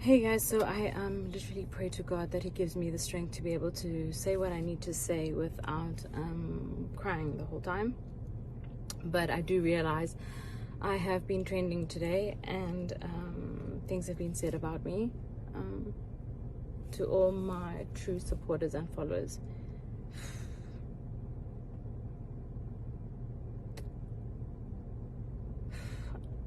Hey guys, so I literally pray to God that He gives me the strength to be able to say what I need to say without crying the whole time. But I do realize I have been trending today, and things have been said about me to all my true supporters and followers.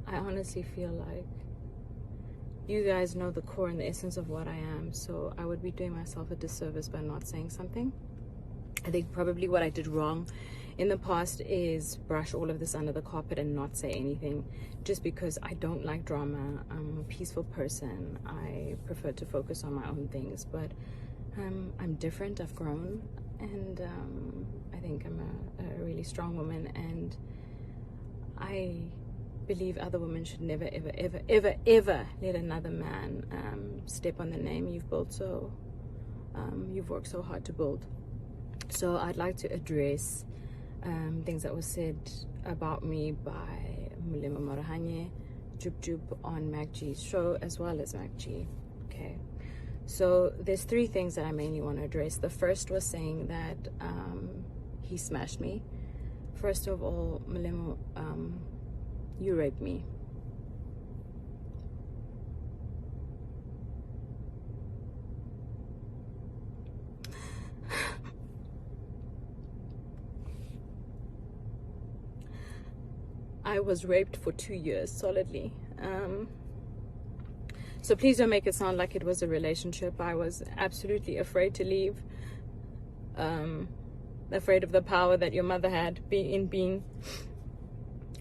I honestly feel like you guys know the core and the essence of what I am, so I would be doing myself a disservice by not saying something. I think probably what I did wrong in the past is brush all of this under the carpet and not say anything, just because I don't like drama. I'm a peaceful person. I prefer to focus on my own things, but I'm different. I've grown, and I think I'm a really strong woman, and I believe other women should never ever let another man step on the name you've built, so you've worked so hard to build. So I'd like to address things that were said about me by Moleko Marahanye, Jub Jub on Mac G's show, as well as Mac G. Okay, so there's three things that I mainly want to address. The first was saying that he smashed me. First of all, Moleko, you raped me. I was raped for 2 years solidly. So please don't make it sound like it was a relationship. I was absolutely afraid to leave. Afraid of the power that your mother had in being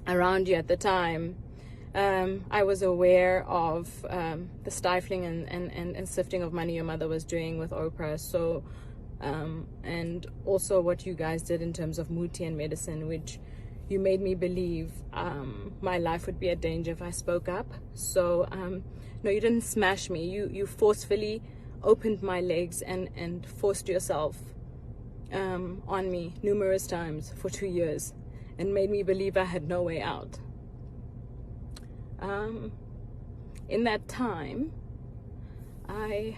around you at the time. I was aware of the stifling and sifting of money your mother was doing with Oprah. So, and also what you guys did in terms of Muti and medicine, which you made me believe my life would be a danger if I spoke up. So, no, you didn't smash me. You forcefully opened my legs and forced yourself on me numerous times for 2 years, and made me believe I had no way out. In that time, I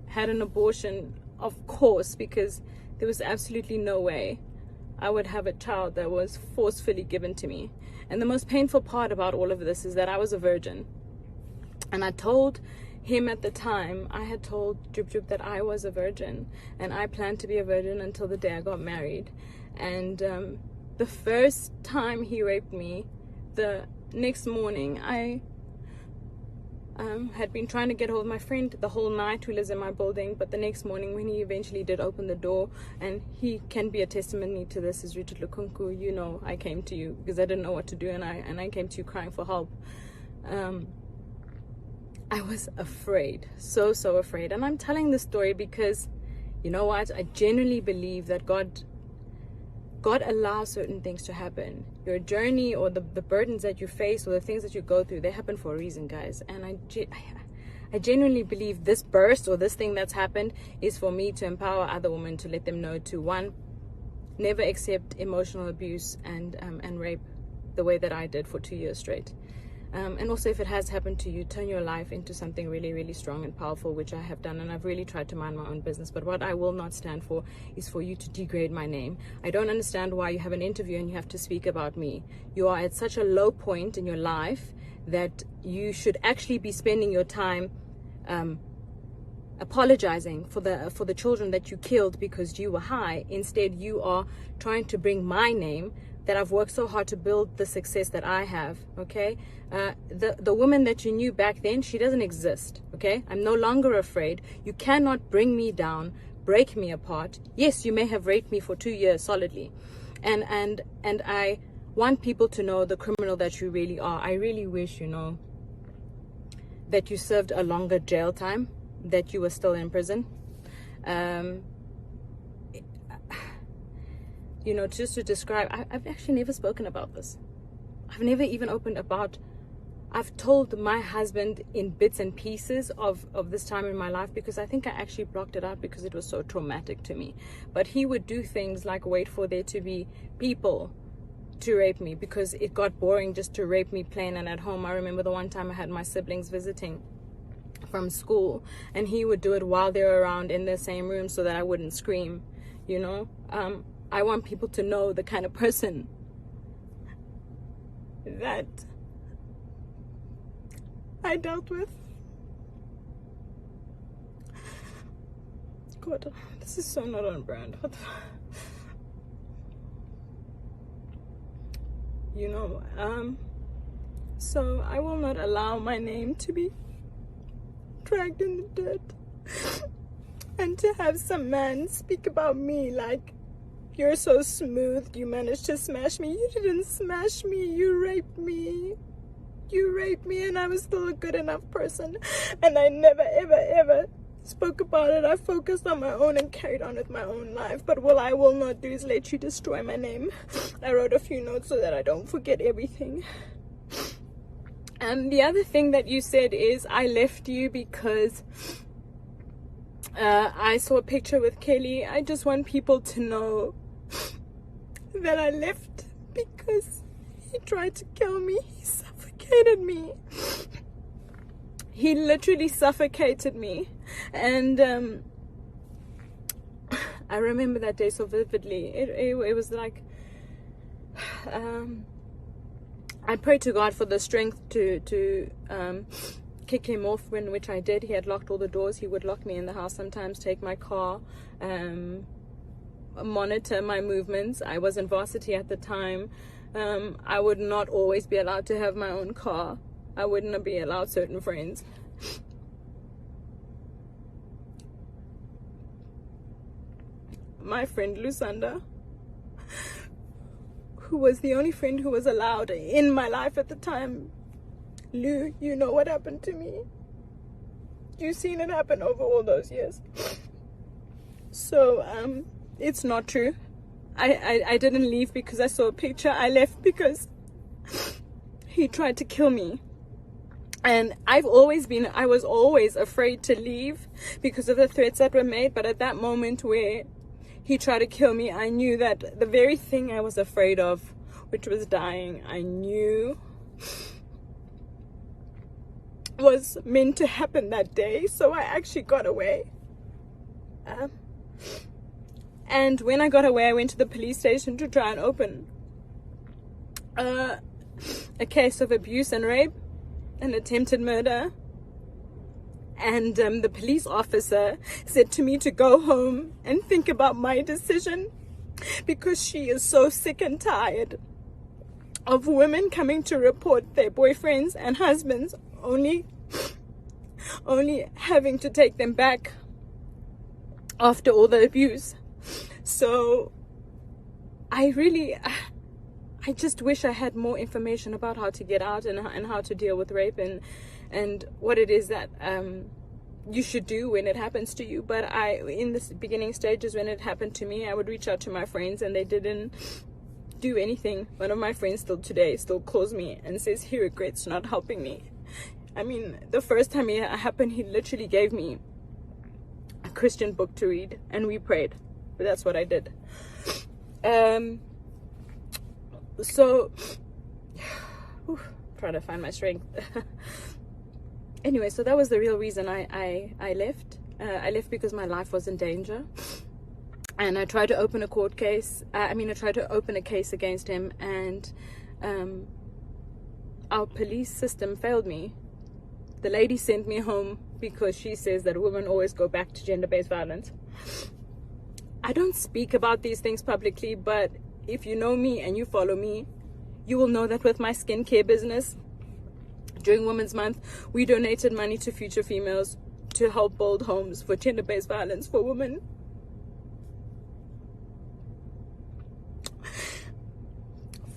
had an abortion, of course, because there was absolutely no way I would have a child that was forcefully given to me. And the most painful part about all of this is that I was a virgin. And I told him at the time, I had told Jub Jub that I was a virgin, and I planned to be a virgin until the day I got married. And the first time he raped me, the next morning, I had been trying to get hold of my friend the whole night who lives in my building, but the next morning when he eventually did open the door, and he can be a testimony to this, is Richard Lukunku, you know, I came to you because I didn't know what to do, and I came to you crying for help. I was afraid, so afraid. And I'm telling this story because, you know what, I genuinely believe that God allows certain things to happen. Your journey or the burdens that you face or the things that you go through, they happen for a reason, guys. And I genuinely believe this burst or this thing that's happened is for me to empower other women, to let them know to, one, never accept emotional abuse and rape the way that I did for 2 years straight. And also, if it has happened to you, turn your life into something really, really strong and powerful, which I have done, and I've really tried to mind my own business. But what I will not stand for is for you to degrade my name. I don't understand why you have an interview and you have to speak about me. You are at such a low point in your life that you should actually be spending your time apologizing for the children that you killed because you were high. Instead, you are trying to bring my name, that I've worked so hard to build the success that I have, okay? The woman that you knew back then, she doesn't exist, okay? I'm no longer afraid. You cannot bring me down, break me apart. Yes, you may have raped me for 2 years solidly. And I want people to know the criminal that you really are. I really wish, you know, that you served a longer jail time, that you were still in prison. You know, just to describe, I've actually never spoken about this. I've never even opened about, I've told my husband in bits and pieces of this time in my life, because I think I actually blocked it out because it was so traumatic to me. But he would do things like wait for there to be people to rape me, because it got boring just to rape me plain and at home. I remember the one time I had my siblings visiting, from school, and he would do it while they were around in the same room so that I wouldn't scream, you know. I want people to know the kind of person that I dealt with. God, this is so not on brand. You know, so I will not allow my name to be dragged in the dirt, and to have some man speak about me like, you're so smooth, you managed to smash me. You didn't smash me, you raped me. You raped me, and I was still a good enough person, and I never ever spoke about it. I focused on my own and carried on with my own life. But what I will not do is let you destroy my name. I wrote a few notes so that I don't forget everything. And the other thing that you said is, I left you because I saw a picture with Kelly. I just want people to know that I left because he tried to kill me. He suffocated me. He literally suffocated me. And I remember that day so vividly. It was like, I prayed to God for the strength to kick him off, which I did. He had locked all the doors. He would lock me in the house sometimes, take my car, monitor my movements. I was in varsity at the time. I would not always be allowed to have my own car. I would not be allowed certain friends. My friend Lusanda, who was the only friend who was allowed in my life at the time. Lou, you know what happened to me. You've seen it happen over all those years. So, it's not true. I didn't leave because I saw a picture. I left because he tried to kill me. And I was always afraid to leave because of the threats that were made. But at that moment where he tried to kill me, I knew that the very thing I was afraid of, which was dying, I knew was meant to happen that day. So I actually got away. And when I got away, I went to the police station to try and open a case of abuse and rape and attempted murder. And the police officer said to me to go home and think about my decision, because she is so sick and tired of women coming to report their boyfriends and husbands only having to take them back after all the abuse. So I just wish I had more information about how to get out and how to deal with rape and what it is that you should do when it happens to you. But in the beginning stages when it happened to me, I would reach out to my friends and they didn't do anything. One of my friends still today calls me and says he regrets not helping me. I mean, the first time it happened, he literally gave me a Christian book to read and we prayed. But that's what I did. So trying to find my strength. Anyway, so that was the real reason I left. I left because my life was in danger, and I tried to open a court case. I tried to open a case against him, and our police system failed me. The lady sent me home because she says that women always go back to gender-based violence. I don't speak about these things publicly, but if you know me and you follow me, you will know that with my skincare business, during Women's Month, we donated money to Future Females to help build homes for gender-based violence for women.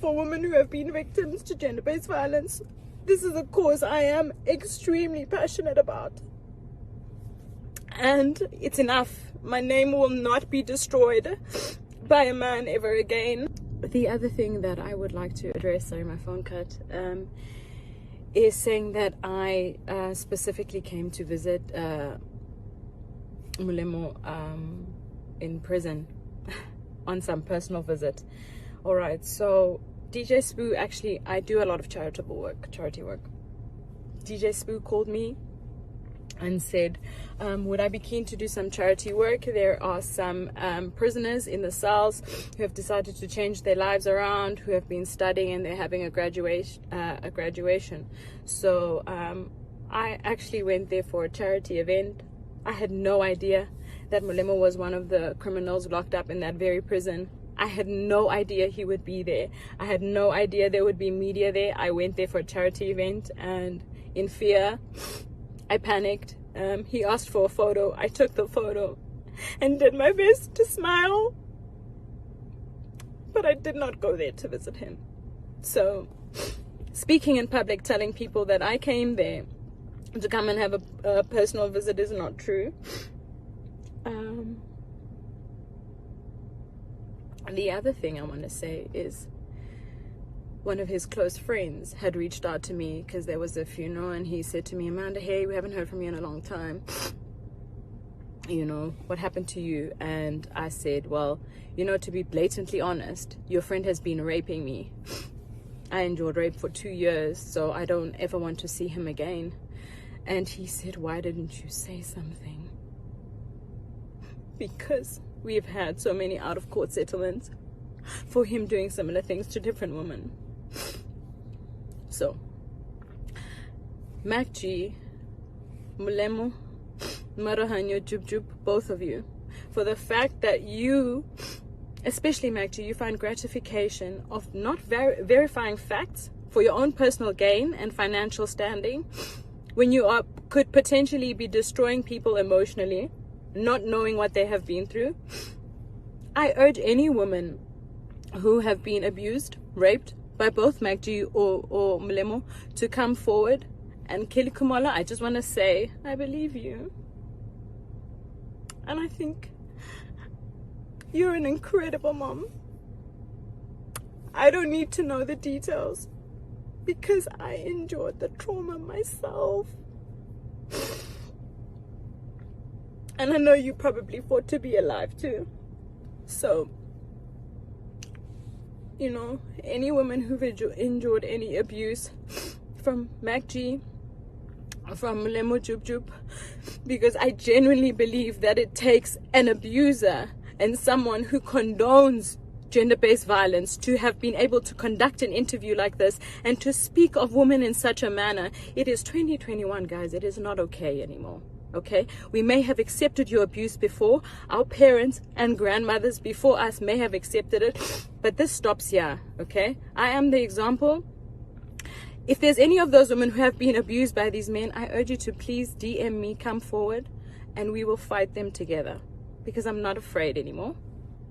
For women who have been victims to gender-based violence. This is a cause I am extremely passionate about. And it's enough. My name will not be destroyed by a man ever again. The other thing that I would like to address, sorry my phone cut, is saying that I specifically came to visit Moleko in prison on some personal visit. Alright, so DJ Spoo, actually I do a lot of charity work. DJ Spoo called me and said, would I be keen to do some charity work? There are some prisoners in the cells who have decided to change their lives around, who have been studying, and they're having a graduation. So I actually went there for a charity event. I had no idea that Moleko was one of the criminals locked up in that very prison. I had no idea he would be there. I had no idea there would be media there. I went there for a charity event, and in fear, I panicked. He asked for a photo. I took the photo and did my best to smile. But I did not go there to visit him. So, speaking in public, telling people that I came there to come and have a personal visit is not true. The other thing I want to say is, one of his close friends had reached out to me because there was a funeral, and he said to me, Amanda, hey, we haven't heard from you in a long time. You know, what happened to you? And I said, well, you know, to be blatantly honest, your friend has been raping me. I endured rape for 2 years, so I don't ever want to see him again. And he said, why didn't you say something? Because we've had so many out-of-court settlements for him doing similar things to different women. So, Mac G, Moleko, Marahanyo, Jub Jub, both of you, for the fact that you, especially Mac G, you find gratification of not verifying facts for your own personal gain and financial standing, when you could potentially be destroying people emotionally, not knowing what they have been through. I urge any woman who have been abused, raped by both Mac G or Moleko to come forward. And Kelly Kumala, I just want to say, I believe you. And I think you're an incredible mom. I don't need to know the details because I endured the trauma myself. And I know you probably fought to be alive too. So, you know, any woman who've endured any abuse from Mac G, from Moleko, Jub Jub, because I genuinely believe that it takes an abuser and someone who condones gender-based violence to have been able to conduct an interview like this and to speak of women in such a manner. It is 2021, guys. It is not okay anymore. Okay, we may have accepted your abuse before. Our parents and grandmothers before us may have accepted it, but this stops here. Okay, I am the example. If there's any of those women who have been abused by these men, I urge you to please DM me, come forward, and we will fight them together, because I'm not afraid anymore.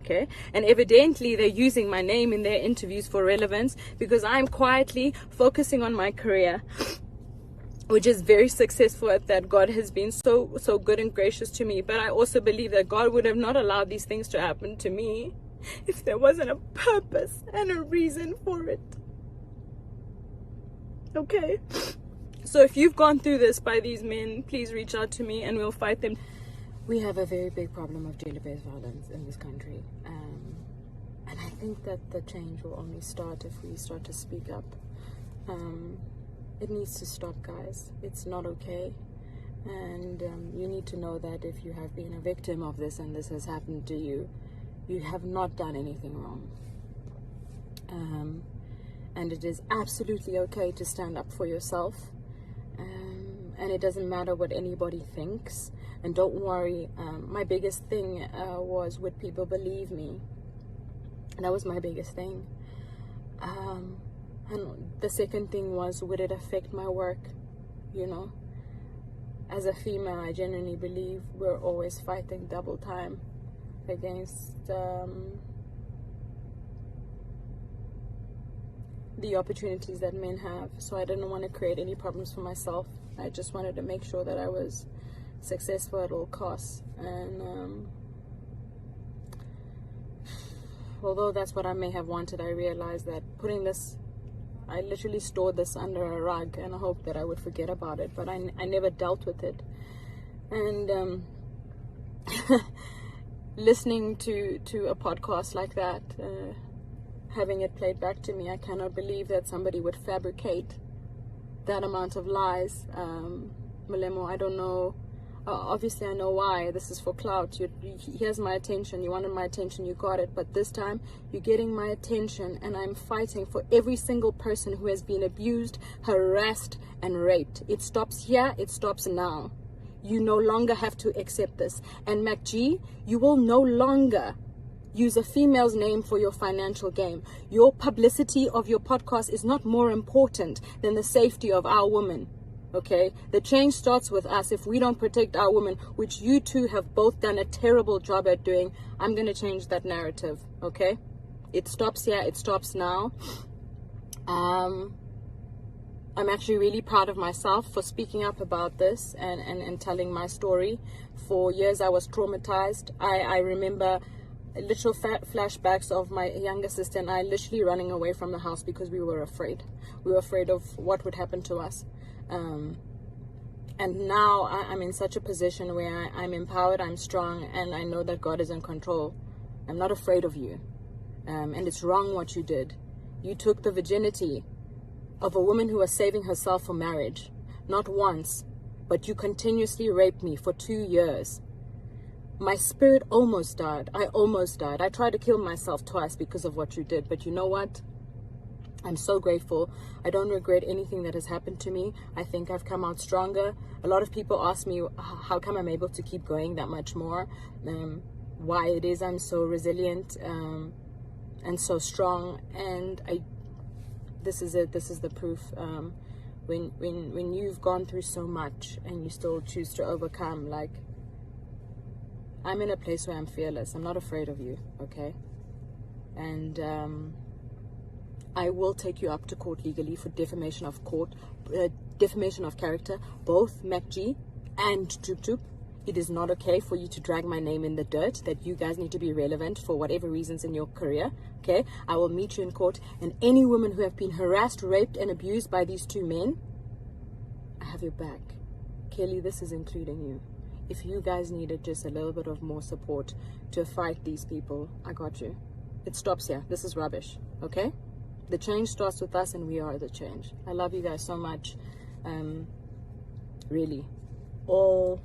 Okay, and evidently they're using my name in their interviews for relevance, because I'm quietly focusing on my career, which is very successful at that. God has been so good and gracious to me. But I also believe that God would have not allowed these things to happen to me if there wasn't a purpose and a reason for it. Okay? So if you've gone through this by these men, please reach out to me and we'll fight them. We have a very big problem of gender-based violence in this country. And I think that the change will only start if we start to speak up. It needs to stop, guys. It's not okay. And you need to know that if you have been a victim of this and this has happened to you, you have not done anything wrong. And it is absolutely okay to stand up for yourself. And it doesn't matter what anybody thinks. And don't worry, my biggest thing was, would people believe me? And that was my biggest thing. And the second thing was, would it affect my work? You know, as a female, I genuinely believe we're always fighting double time against the opportunities that men have. So I didn't want to create any problems for myself. I just wanted to make sure that I was successful at all costs. And although that's what I may have wanted, I realized that putting this, I literally stored this under a rug and I hoped that I would forget about it, but I never dealt with it. And listening to a podcast like that, having it played back to me, I cannot believe that somebody would fabricate that amount of lies Moleko, I don't know. Obviously, I know why. This is for clout. Here's my attention. You wanted my attention. You got it. But this time, you're getting my attention, and I'm fighting for every single person who has been abused, harassed, and raped. It stops here. It stops now. You no longer have to accept this. And MacG, you will no longer use a female's name for your financial game. Your publicity of your podcast is not more important than the safety of our women. Okay, the change starts with us. If we don't protect our women, which you two have both done a terrible job at doing, I'm going to change that narrative. Okay, it stops here. It stops now. I'm actually really proud of myself for speaking up about this and telling my story. For years, I was traumatized. I remember literal flashbacks of my younger sister and I literally running away from the house because we were afraid. We were afraid of what would happen to us. And now I'm in such a position where I'm empowered, I'm strong, and I know that God is in control. I'm not afraid of you. And it's wrong what you did. You took the virginity of a woman who was saving herself for marriage. Not once, but you continuously raped me for 2 years. My spirit almost died. I almost died. I tried to kill myself twice because of what you did. But you know what? I'm so grateful. I don't regret anything that has happened to me. I think I've come out stronger. A lot of people ask me how come I'm able to keep going that much more, why it is I'm so resilient and so strong. And this is it. This is the proof. When you've gone through so much and you still choose to overcome, like, I'm in a place where I'm fearless. I'm not afraid of you, okay? And I will take you up to court legally for defamation of character, both MacG and Jub Jub. It is not okay for you to drag my name in the dirt, that you guys need to be relevant for whatever reasons in your career, okay? I will meet you in court, and any women who have been harassed, raped, and abused by these two men, I have your back. Kelly, this is including you. If you guys needed just a little bit of more support to fight these people, I got you. It stops here. This is rubbish, okay? The change starts with us, and we are the change. I love you guys so much. Really. All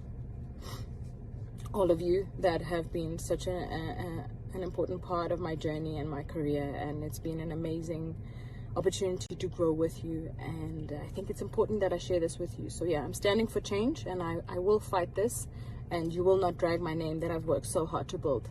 of you that have been such an important part of my journey and my career, and it's been an amazing opportunity to grow with you, and I think it's important that I share this with you. So yeah, I'm standing for change, and I will fight this, and you will not drag my name that I've worked so hard to build.